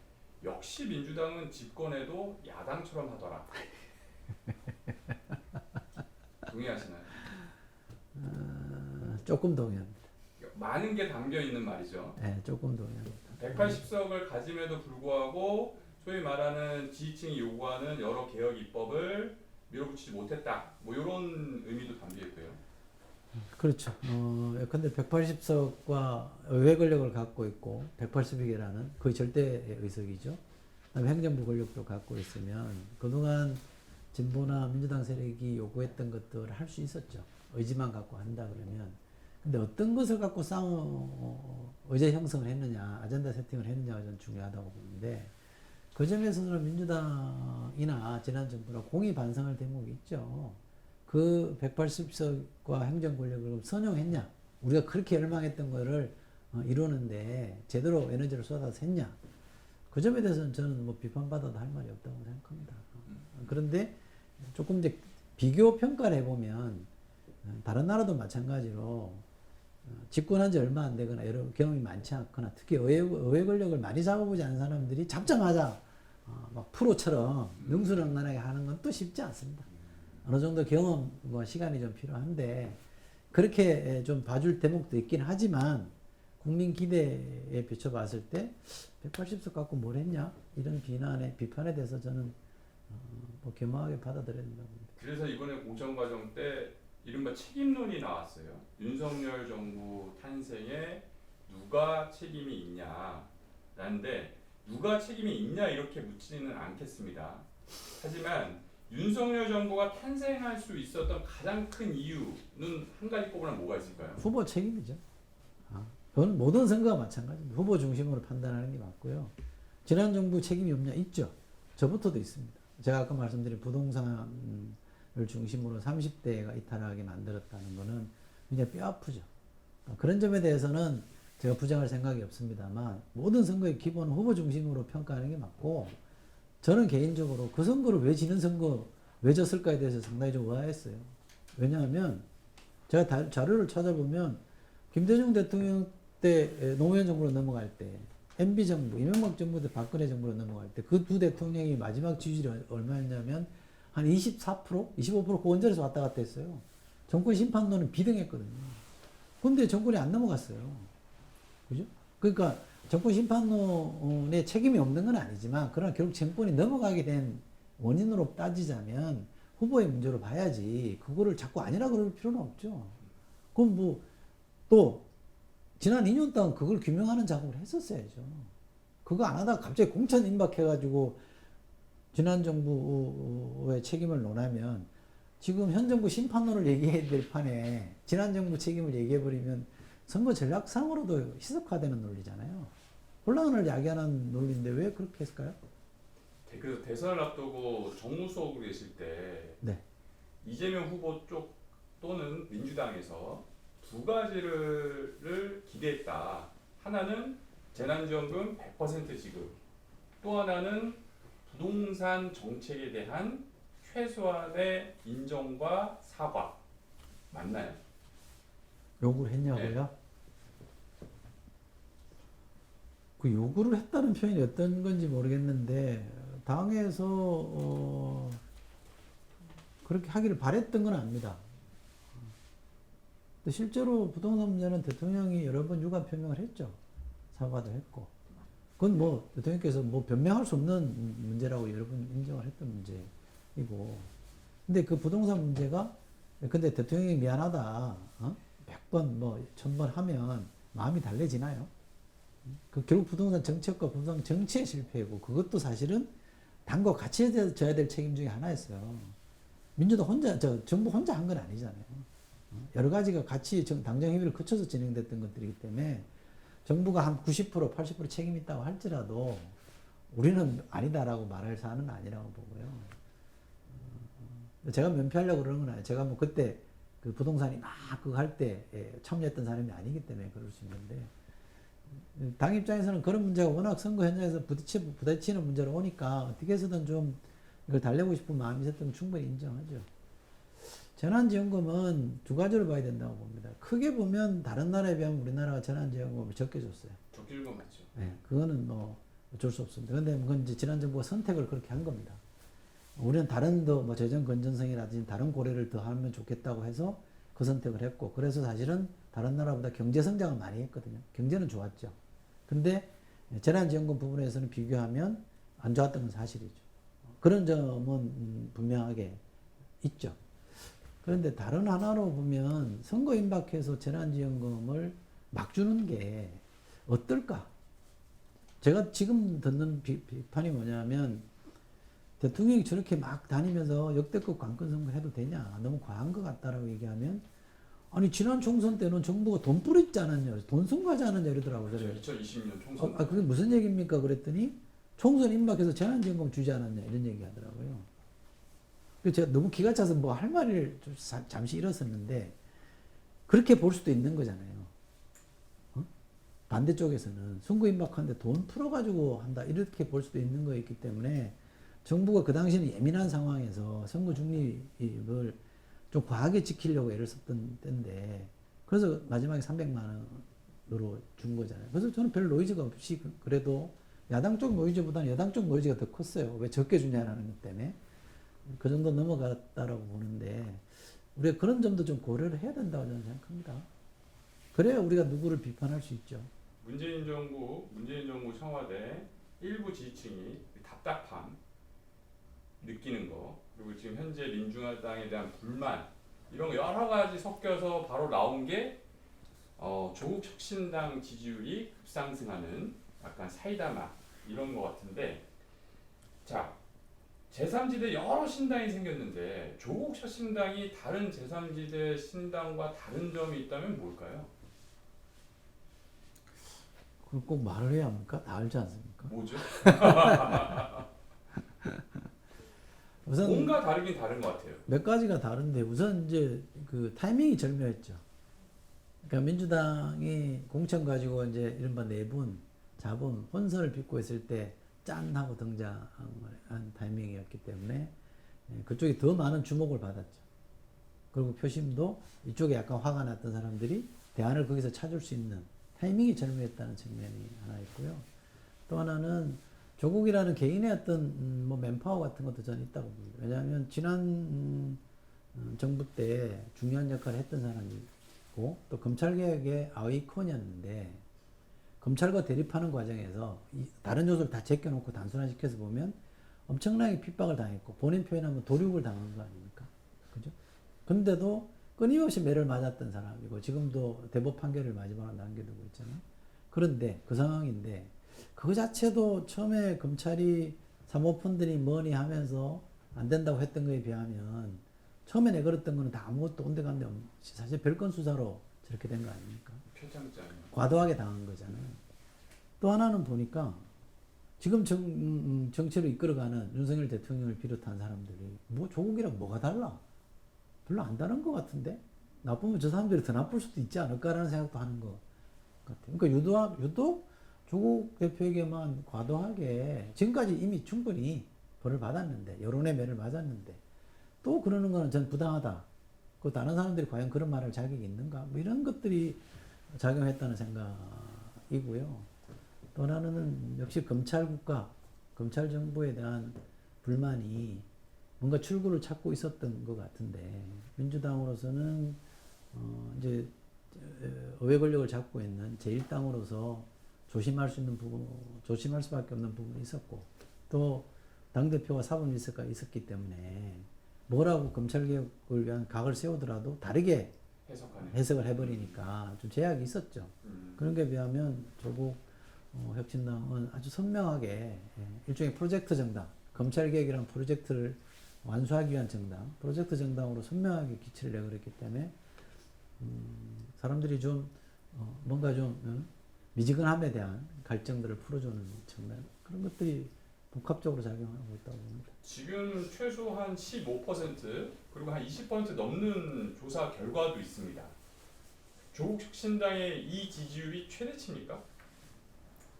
역시 민주당은 집권해도 야당처럼 하더라. 동의하시나요? 조금 동의합니다. 많은 게 담겨 있는 말이죠. 네, 조금 동의합니다. 180석을 가짐에도 불구하고 소위 말하는 지지층이 요구하는 여러 개혁 입법을 밀어붙이지 못했다. 뭐 이런 의미도 담겨 있고요. 그렇죠. 예컨대 180석과 의회 권력을 갖고 있고 180석이라는 거의 절대 의석이죠. 그다음에 행정부 권력도 갖고 있으면 그동안 진보나 민주당 세력이 요구했던 것들을 할 수 있었죠. 의지만 갖고 한다 그러면. 근데 어떤 것을 갖고 의제 형성을 했느냐, 아젠다 세팅을 했느냐가 좀 중요하다고 보는데, 그 점에서는 민주당이나 지난 정부나 공의 반성할 대목이 있죠. 그 180석과 행정 권력을 선용했냐? 우리가 그렇게 열망했던 거를 이루는데 제대로 에너지를 쏟아서 했냐? 그 점에 대해서는 저는 뭐 비판받아도 할 말이 없다고 생각합니다. 그런데 조금 이제 비교 평가를 해보면 다른 나라도 마찬가지로 집권한 지 얼마 안 되거나 여러 경험이 많지 않거나 특히 의회 권력을 많이 잡아보지 않은 사람들이 잡자마자 막 프로처럼 능수능란하게 하는 건 또 쉽지 않습니다. 어느 정도 경험과 시간이 좀 필요한데 그렇게 좀 봐줄 대목도 있긴 하지만 국민 기대에 비춰봤을 때 180석 갖고 뭘 했냐 이런 비판에 대해서 저는 뭐 겸허하게 받아들여야 된다고 봅니다. 그래서 이번에 공천과정 때 이른바 책임론이 나왔어요. 윤석열 정부 탄생에 누가 책임이 있냐라는데 누가 책임이 있냐 이렇게 묻지는 않겠습니다. 하지만 윤석열 정부가 탄생할 수 있었던 가장 큰 이유는 한 가지 꼽으면 뭐가 있을까요? 후보 책임이죠. 그건 모든 선거가 마찬가지입니다. 후보 중심으로 판단하는 게 맞고요. 지난 정부 책임이 없냐? 있죠. 저부터도 있습니다. 제가 아까 말씀드린 부동산을 중심으로 30대가 이탈하게 만들었다는 거는 굉장히 뼈 아프죠. 그런 점에 대해서는 제가 부정할 생각이 없습니다만 모든 선거의 기본은 후보 중심으로 평가하는 게 맞고 저는 개인적으로 그 선거를 왜 지는 선거, 왜 졌을까에 대해서 상당히 좀 의아했어요. 왜냐하면 제가 자료를 찾아보면 김대중 대통령 때 노무현 정부로 넘어갈 때 MB 정부, 이명박 정부 때 박근혜 정부로 넘어갈 때 그 두 대통령이 마지막 지지율이 얼마였냐면 한 24%, 25% 그 언저리에서 왔다 갔다 했어요. 정권 심판론은 비등했거든요. 근데 정권이 안 넘어갔어요. 그죠? 그러니까 정권 심판론에 책임이 없는 건 아니지만 그러나 결국 정권이 넘어가게 된 원인으로 따지자면 후보의 문제로 봐야지 그거를 자꾸 아니라 그럴 필요는 없죠. 그럼 뭐 또 지난 2년 동안 그걸 규명하는 작업을 했었어야죠. 그거 안 하다가 갑자기 공천 임박해가지고 지난 정부의 책임을 논하면 지금 현 정부 심판론을 얘기해야 될 판에 지난 정부 책임을 얘기해버리면 선거 전략상으로도 희석화되는 논리잖아요. 혼란을 야기하는 논리인데 왜 그렇게 했을까요? 그래서 대선을 앞두고 정무수석으로 계실 때 네. 이재명 후보 쪽 또는 민주당에서 두 가지를 기대했다. 하나는 재난지원금 100% 지급, 또 하나는 부동산 정책에 대한 최소한의 인정과 사과. 맞나요? 요구를 했냐고요? 그 요구를 했다는 표현이 어떤 건지 모르겠는데 당에서 그렇게 하기를 바랬던 건 압니다. 실제로 부동산 문제는 대통령이 여러 번 유감 표명을 했죠. 사과도 했고. 그건 뭐 대통령께서 뭐 변명할 수 없는 문제라고 여러 번 인정을 했던 문제이고. 근데 그 부동산 문제가 근데 대통령이 미안하다. 100번 뭐 1000번 하면 마음이 달래지나요? 그 결국 부동산 정책과 부동산 정치의 실패이고 그것도 사실은 당과 같이 져야 될 책임 중에 하나였어요. 민주당 혼자 정부 혼자 한 건 아니잖아요. 여러 가지가 같이 당정 협의를 거쳐서 진행됐던 것들이기 때문에 정부가 한 90%, 80% 책임이 있다고 할지라도 우리는 아니다라고 말할 사안은 아니라고 보고요. 제가 면피하려고 그러는 건 아니에요. 제가 뭐 그때 그 부동산이 막 그거 할 때 참여했던 사람이 아니기 때문에 그럴 수 있는데 당 입장에서는 그런 문제가 워낙 선거 현장에서 부딪히는 문제로 오니까 어떻게 해서든 좀 이걸 달래고 싶은 마음이 있었던 건 충분히 인정하죠. 재난지원금은 두 가지로 봐야 된다고 봅니다. 크게 보면 다른 나라에 비하면 우리나라가 재난지원금을 적게 줬어요. 적게 준 건 맞죠. 네, 그거는 뭐 어쩔 수 없습니다. 근데 그건 이제 지난 정부가 선택을 그렇게 한 겁니다. 우리는 다른 더 뭐 재정 건전성이라든지 다른 고려를 더 하면 좋겠다고 해서 그 선택을 했고, 그래서 사실은 다른 나라보다 경제 성장을 많이 했거든요. 경제는 좋았죠. 근데 재난지원금 부분에서는 비교하면 안 좋았던 건 사실이죠. 그런 점은 분명하게 있죠. 그런데 다른 하나로 보면 선거 임박해서 재난지원금을 막 주는 게 어떨까? 제가 지금 듣는 비판이 뭐냐면 대통령이 저렇게 막 다니면서 역대급 관건 선거 해도 되냐? 너무 과한 것 같다라고 얘기하면 아니 지난 총선 때는 정부가 돈 뿌리지 않았냐? 돈 선거하지 않았냐? 이러더라고요. 2020년 총선. 그게 무슨 얘기입니까? 그랬더니 총선 임박해서 재난지원금 주지 않았냐 이런 얘기 하더라고요. 그래서 제가 너무 기가 차서 뭐 할 말을 좀 잠시 잃었었는데 그렇게 볼 수도 있는 거잖아요. 어? 반대쪽에서는 선거 임박하는데 돈 풀어가지고 한다 이렇게 볼 수도 있는 거였기 때문에 정부가 그 당시에는 예민한 상황에서 선거 중립을 좀 과하게 지키려고 애를 썼던 때인데 그래서 마지막에 300만 원으로 준 거잖아요. 그래서 저는 별 노이즈가 없이 그래도 야당 쪽 노이즈보다는 여당 쪽 노이즈가 더 컸어요. 왜 적게 주냐라는 것 때문에. 그 정도 넘어갔다라고 보는데 우리가 그런 점도 좀 고려를 해야 된다고 저는 생각합니다. 그래야 우리가 누구를 비판할 수 있죠. 문재인 정부 청와대 일부 지지층이 답답함 느끼는 거 그리고 지금 현재 민주당에 대한 불만 이런 거 여러 가지 섞여서 바로 나온 게 조국 혁신당 지지율이 급상승하는 약간 사이다 맛 이런 거 같은데 자 제3지대 여러 신당이 생겼는데 조국 혁신당이 다른 제3지대 신당과 다른 점이 있다면 뭘까요? 그걸 꼭 말을 해야 합니까? 다 알지 않습니까? 뭐죠? 우선 뭔가 다르긴 다른 것 같아요. 몇 가지가 다른데 우선 이제 그 타이밍이 절묘했죠. 그러니까 민주당이 공천 가지고 이제 이른바 내분, 자분, 혼선을 빚고 있을 때 짠 하고 등장한 타이밍이었기 때문에 그쪽이 더 많은 주목을 받았죠. 그리고 표심도 이쪽에 약간 화가 났던 사람들이 대안을 거기서 찾을 수 있는 타이밍이 절묘했다는 측면이 하나 있고요. 또 하나는 조국이라는 개인의 어떤 뭐 맨파워 같은 것도 저는 있다고 봅니다. 왜냐하면 지난 정부 때 중요한 역할을 했던 사람이고 또 검찰개혁의 아이콘이었는데 검찰과 대립하는 과정에서 다른 요소를 다 제껴놓고 단순화시켜서 보면 엄청나게 핍박을 당했고 본인 표현하면 도륙을 당한 거 아닙니까? 그죠? 근데도 끊임없이 매를 맞았던 사람이고 지금도 대법 판결을 마지막으로 남겨두고 있잖아요. 그런데 그 상황인데 그거 자체도 처음에 검찰이 사모펀들이 뭐니 하면서 안 된다고 했던 거에 비하면 처음에 내걸었던 거는 다 아무것도 온데간데 없이 사실 별건 수사로 저렇게 된 거 아닙니까? 표창장. 과도하게 당한 거잖아요. 또 하나는 보니까 지금 정치를 이끌어가는 윤석열 대통령을 비롯한 사람들이 뭐 조국이랑 뭐가 달라? 별로 안 다른 것 같은데? 나쁘면 저 사람들이 더 나쁠 수도 있지 않을까라는 생각도 하는 것 같아요. 그러니까 유독 조국 대표에게만 과도하게 지금까지 이미 충분히 벌을 받았는데 여론의 매를 맞았는데 또 그러는 거는 전 부당하다. 그 다른 사람들이 과연 그런 말할 자격이 있는가? 뭐 이런 것들이 작용했다는 생각이고요. 또 하나는 역시 검찰국가, 검찰 정부에 대한 불만이 뭔가 출구를 찾고 있었던 것 같은데 민주당으로서는 이제 의회 권력을 잡고 있는 제1당으로서 조심할 수 있는 부분, 조심할 수밖에 없는 부분이 있었고 또 당대표와 사법일서가 있었기 때문에 뭐라고 검찰개혁을 위한 각을 세우더라도 다르게 해석을 해버리니까 좀 제약이 있었죠. 그런 게 비하면 조국 혁신당은 아주 선명하게 일종의 프로젝트 정당, 검찰개혁이라는 프로젝트를 완수하기 위한 정당, 프로젝트 정당으로 선명하게 기치를 내걸었기 때문에 사람들이 좀 뭔가 좀 미지근함에 대한 갈증들을 풀어주는 측면 그런 것들이 복합적으로 작용하고 있다고 봅니다. 지금 최소한 15% 그리고 한 20% 넘는 조사 결과도 있습니다. 조국 혁신당의 이 지지율이 최대치입니까?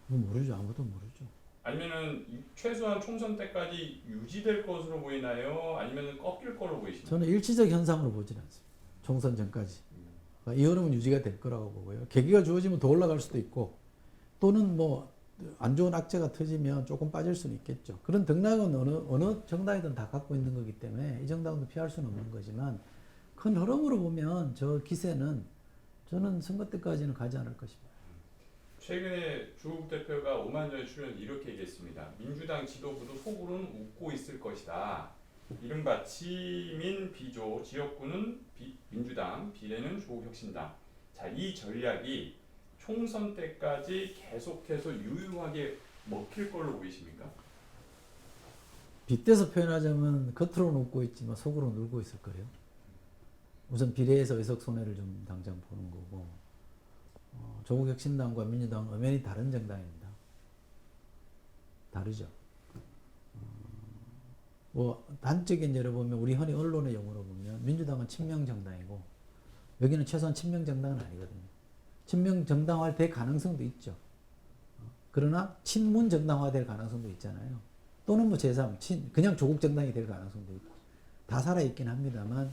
모르죠. 아무도 모르죠. 아니면은 최소한 총선 때까지 유지될 것으로 보이나요? 아니면 꺾일 걸로 보이시나요? 저는 일시적 현상으로 보지는 않습니다. 총선 전까지. 그러니까 이 흐름은 유지가 될 거라고 보고요. 계기가 주어지면 더 올라갈 수도 있고 또는 뭐 안 좋은 악재가 터지면 조금 빠질 수는 있겠죠. 그런 등락은 어느 정당이든 다 갖고 있는 거기 때문에 이 정당도 피할 수는 없는 거지만 큰 흐름으로 보면 저 기세는 저는 선거 때까지는 가지 않을 것입니다. 최근에 조국 대표가 오만정에 출연해서 이렇게 얘기했습니다. 민주당 지도부도 속으로는 웃고 있을 것이다. 이른바 지민 비조 지역구는 민주당, 비례는 조국 혁신당. 자, 이 전략이 총선 때까지 계속해서 유효하게 먹힐 걸로 보이십니까? 빗대서 표현하자면 겉으로는 웃고 있지만 속으로는 울고 있을 거예요. 우선 비례에서 의석 손해를 좀 당장 보는 거고 조국 혁신당과 민주당은 엄연히 다른 정당입니다. 다르죠. 뭐 단적인 예를 보면 우리 흔히 언론의 용어로 보면 민주당은 친명 정당이고 여기는 최소한 친명 정당은 아니거든요. 친명 정당화 될 가능성도 있죠. 그러나 친문 정당화 될 가능성도 있잖아요. 또는 뭐 제3 그냥 조국 정당이 될 가능성도 있고 다 살아있긴 합니다만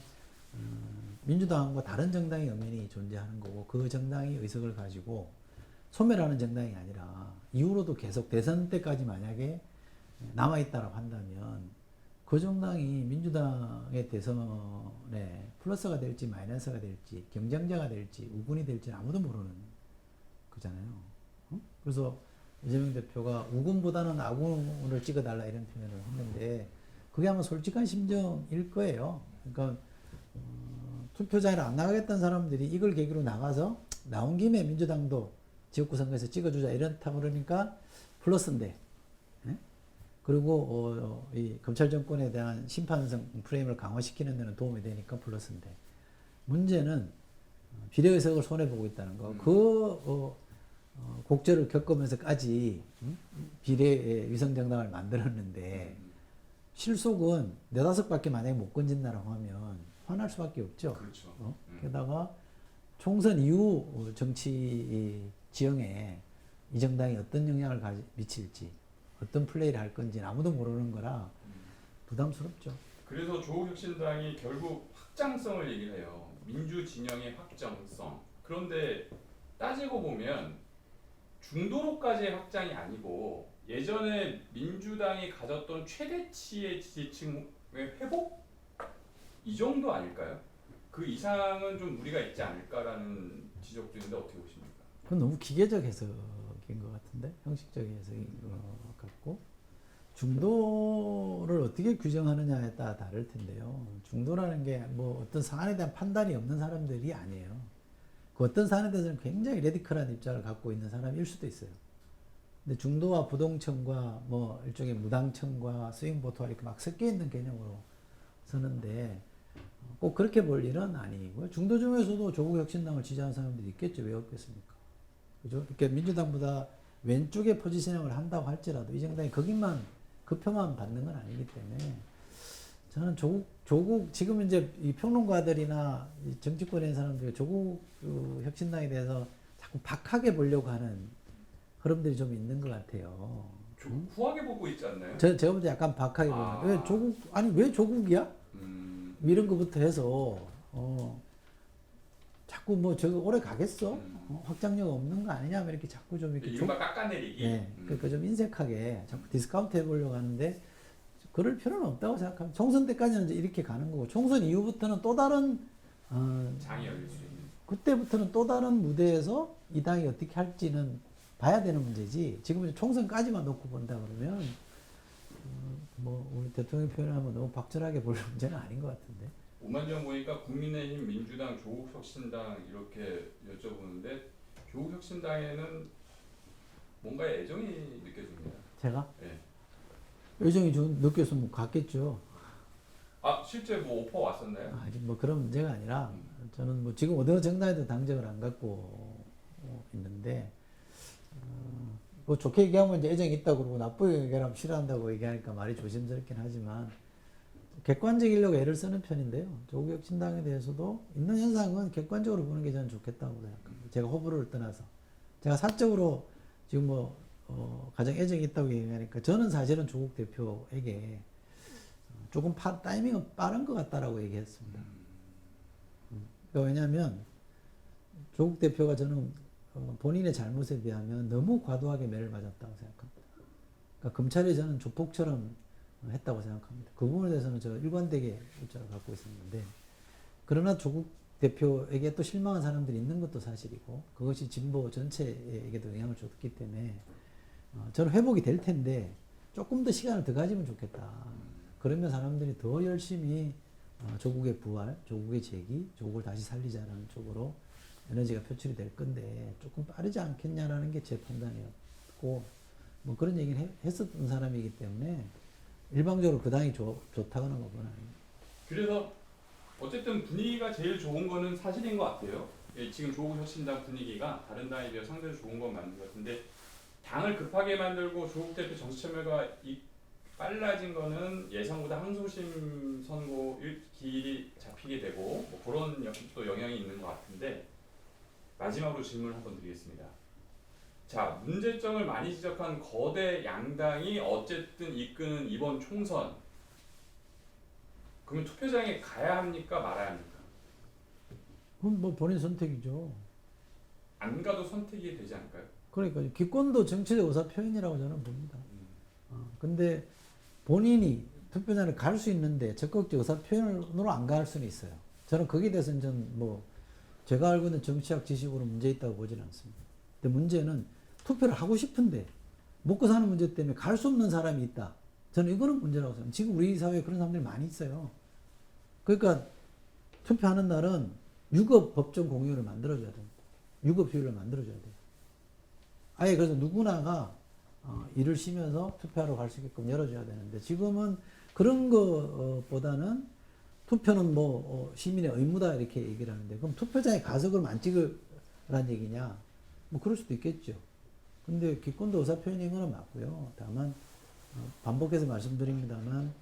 민주당과 다른 정당의 엄연히 존재하는 거고 그 정당이 의석을 가지고 소멸하는 정당이 아니라 이후로도 계속 대선 때까지 만약에 남아있다고 한다면 그 정당이 민주당의 대선에 플러스가 될지 마이너스가 될지 경쟁자가 될지 우군이 될지 아무도 모르는 거잖아요. 그래서 이재명 대표가 우군보다는 아군을 찍어달라 이런 표현을 했는데 그게 아마 솔직한 심정일 거예요. 그러니까 투표장에 안 나가겠다는 사람들이 이걸 계기로 나가서 나온 김에 민주당도 지역구 선거에서 찍어주자 이렇다 그러니까 플러스인데 그리고 이 검찰 정권에 대한 심판성 프레임을 강화시키는 데는 도움이 되니까 플러스인데 문제는 비례의석을 손해보고 있다는 거. 그 곡절을 겪으면서까지 비례 위성정당을 만들었는데 실속은 네다섯밖에 만약에 못 건진다라고 하면 화날 수밖에 없죠. 그렇죠. 게다가 총선 이후 정치 지형에 이 정당이 어떤 영향을 미칠지 어떤 플레이를 할 건지 아무도 모르는 거라 부담스럽죠. 그래서 조국혁신당이 결국 확장성을 얘기를 해요. 민주 진영의 확장성. 그런데 따지고 보면 중도로까지의 확장이 아니고 예전에 민주당이 가졌던 최대치의 지지층의 회복? 이 정도 아닐까요? 그 이상은 좀 무리가 있지 않을까라는 지적도 있는데 어떻게 보십니까? 그건 너무 기계적 해석인 것 같은데 형식적인 해석인 것 같고 중도를 어떻게 규정하느냐에 따라 다를 텐데요. 중도라는 게 뭐 어떤 사안에 대한 판단이 없는 사람들이 아니에요. 그 어떤 사안에 대해서는 굉장히 레디컬한 입장을 갖고 있는 사람일 수도 있어요. 근데 중도와 부동층과 뭐 일종의 무당층과 스윙보트와 이렇게 막 섞여 있는 개념으로 서는데 꼭 그렇게 볼 일은 아니고요. 중도 중에서도 조국 혁신당을 지지하는 사람들이 있겠죠. 왜 없겠습니까? 그죠? 이렇게 민주당보다 왼쪽에 포지셔닝을 한다고 할지라도 이 정당이 거기만 그 표만 받는 건 아니기 때문에 저는 조국 지금 이제 이 평론가들이나 이 정치권에 있는 사람들이 조국 혁신당에 대해서 자꾸 박하게 보려고 하는 흐름들이 좀 있는 것 같아요. 후하게 보고 있지 않나요? 제가 볼 때 약간 박하게 보는. 왜 조국 아니 왜 조국이야? 이런 거부터 해서 자꾸 뭐 저거 오래 가겠어? 확장력 없는 거 아니냐? 이렇게 자꾸 좀 이렇게 이른바 깎아내리기. 네, 그러니까 좀 인색하게 자꾸 디스카운트 해보려고 하는데 그럴 필요는 없다고 생각합니다. 총선 때까지는 이제 이렇게 가는 거고 총선 이후부터는 또 다른 장이 열릴 수 있는. 그때부터는 또 다른 무대에서 이 당이 어떻게 할지는 봐야 되는 문제지. 지금 이제 총선까지만 놓고 본다 그러면 뭐 우리 대통령 표현하면 너무 박절하게 볼 문제는 아닌 것 같은데. 오만정 보니까 국민의힘, 민주당, 조국혁신당 이렇게 여쭤보는데 조국혁신당에는 뭔가 애정이 느껴집니다. 제가? 네. 의정이 좀 느꼈으면 갔겠죠. 아 실제 뭐 오퍼 왔었나요? 아직 뭐 그런 문제가 아니라 저는 뭐 지금 어느 정당에도 당적을 안 갖고 있는데 뭐 좋게 얘기하면 이제 애정이 있다고 그러고 나쁘게 얘기하면 싫어한다고 얘기하니까 말이 조심스럽긴 하지만 객관적이려고 애를 쓰는 편인데요. 조국 혁신당에 대해서도 있는 현상은 객관적으로 보는 게 저는 좋겠다고 생각합니다. 제가 호불호를 떠나서 제가 사적으로 지금 뭐 가장 애정이 있다고 얘기하니까 저는 사실은 조국 대표에게 조금 타이밍은 빠른 것 같다라고 얘기했습니다. 그러니까 왜냐하면 조국 대표가 저는 본인의 잘못에 비하면 너무 과도하게 매를 맞았다고 생각합니다. 그러니까 검찰이 저는 조폭처럼 했다고 생각합니다. 그 부분에 대해서는 제가 일관되게 입장을 갖고 있었는데 그러나 조국 대표에게 또 실망한 사람들이 있는 것도 사실이고 그것이 진보 전체에게도 영향을 줬기 때문에 저는 회복이 될 텐데 조금 더 시간을 더 가지면 좋겠다. 그러면 사람들이 더 열심히 조국의 부활, 조국의 재기, 조국을 다시 살리자는 쪽으로 에너지가 표출이 될 건데 조금 빠르지 않겠냐라는 게 제 판단이었고 뭐 그런 얘기를 했었던 사람이기 때문에 일방적으로 그 당이 좋다거나 뭐 그건 아닙니다. 그래서 어쨌든 분위기가 제일 좋은 거는 사실인 것 같아요. 예, 지금 조국혁신당 분위기가 다른 당에 비해 상대로 좋은 건 맞는 것 같은데 당을 급하게 만들고 조국 대표 정치 참여가 빨라진 거는 예상보다 항소심 선고 길이 잡히게 되고 뭐 그런 또 영향이 있는 것 같은데 마지막으로 질문을 한번 드리겠습니다. 자, 문제점을 많이 지적한 거대 양당이 어쨌든 이끄는 이번 총선, 그러면 투표장에 가야 합니까 말아야 합니까? 그건 뭐 본인 선택이죠. 안 가도 선택이 되지 않을까요? 그러니까 기권도 정치적 의사 표현이라고 저는 봅니다. 근데 본인이 투표장에 갈 수 있는데 적극적 의사 표현으로 안 갈 수는 있어요. 저는 거기에 대해서는 뭐 제가 알고 있는 정치학 지식으로 문제 있다고 보지는 않습니다. 근데 문제는 투표를 하고 싶은데 먹고 사는 문제 때문에 갈 수 없는 사람이 있다. 저는 이거는 문제라고 생각합니다. 지금 우리 사회에 그런 사람들이 많이 있어요. 그러니까 투표하는 날은 유급 법정 공휴일을 만들어줘야 됩니다. 유급 휴일을 만들어줘야 돼요. 아예 그래서 누구나가 일을 쉬면서 투표하러 갈 수 있게끔 열어줘야 되는데 지금은 그런 거보다는 투표는 뭐 시민의 의무다 이렇게 얘기를 하는데 그럼 투표장에 가서 그럼 안 찍으라는 얘기냐? 뭐 그럴 수도 있겠죠. 근데 기권도 의사표현인 거는 맞고요. 다만 반복해서 말씀드립니다만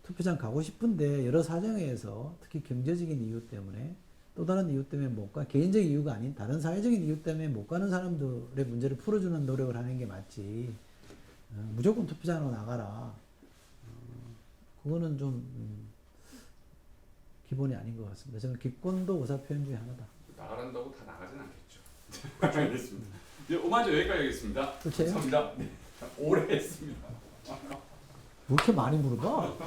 투표장 가고 싶은데 여러 사정에 의해서 특히 경제적인 이유 때문에 또 다른 이유 때문에 못 가, 개인적 이유가 아닌 다른 사회적인 이유 때문에 못 가는 사람들의 문제를 풀어주는 노력을 하는 게 맞지. 무조건 투표장으로 나가라. 그거는 좀 기본이 아닌 것 같습니다. 저는 기권도 의사표현 중에 하나다. 나가란다고 다 나가진 않겠죠. 알겠습니다. 네, 오마저 여기까지 하겠습니다. 끝이에요? 감사합니다. 네, 오래 했습니다. 왜 이렇게 많이 물어봐?